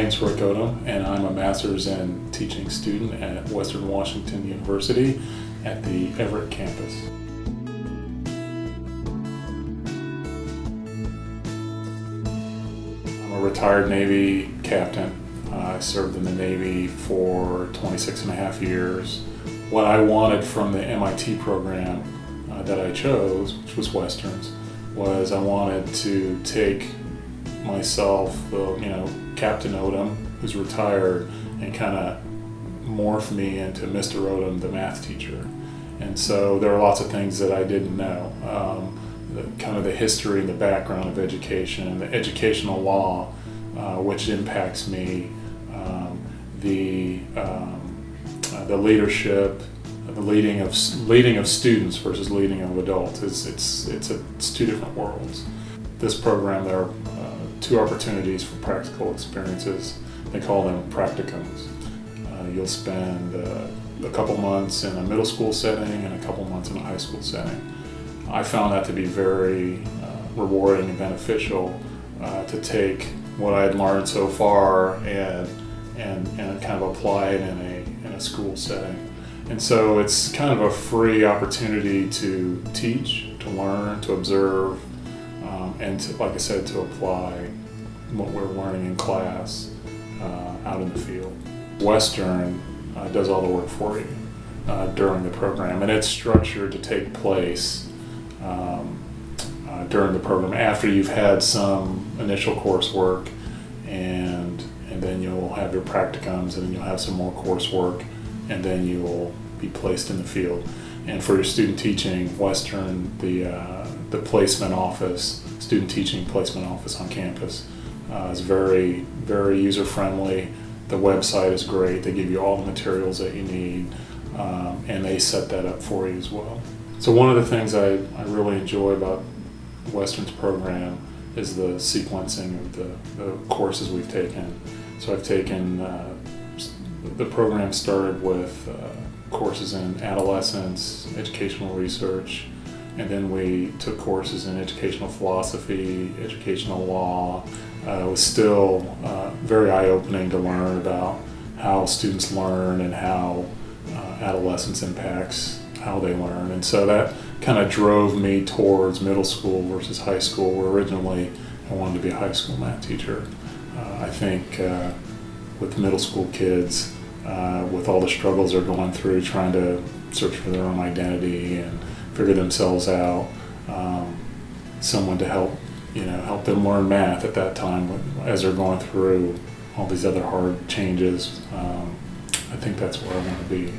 name's Rick Odom, and I'm a master's in teaching student at Western Washington University at the Everett campus. I'm a retired Navy captain. I served in the Navy for 26 and a half years. What I wanted from the MIT program that I chose, which was Westerns, was I wanted to take myself, Captain Odom, who's retired, and kind of morph me into Mr. Odom, the math teacher. And so there are lots of things that I didn't know. Kind of the history and the background of education, the educational law, which impacts me, the leadership, the leading of students versus leading of adults. It's two different worlds. This program, there are two opportunities for practical experiences. They call them practicums. You'll spend a couple months in a middle school setting and a couple months in a high school setting. I found that to be very rewarding and beneficial to take what I had learned so far and kind of apply it in a school setting. And so it's kind of a free opportunity to teach, to learn, to observe, and to, like I said, to apply what we're learning in class out in the field. Western does all the work for you during the program, and it's structured to take place during the program after you've had some initial coursework, and then you'll have your practicums, and then you'll have some more coursework, and then you will be placed in the field. And for your student teaching, Western, the placement office, student teaching placement office on campus is very, very user-friendly. The website is great. They give you all the materials that you need, and they set that up for you as well. So one of the things I really enjoy about Western's program is the sequencing of the courses we've taken. So I've taken, the program started with courses in adolescence, educational research, and then we took courses in educational philosophy, educational law. It was still very eye-opening to learn about how students learn and how adolescence impacts how they learn. And so that kind of drove me towards middle school versus high school, where originally I wanted to be a high school math teacher. I think with middle school kids, with all the struggles they're going through, trying to search for their own identity and figure themselves out, someone to help them learn math at that time as they're going through all these other hard changes. I think that's where I want to be.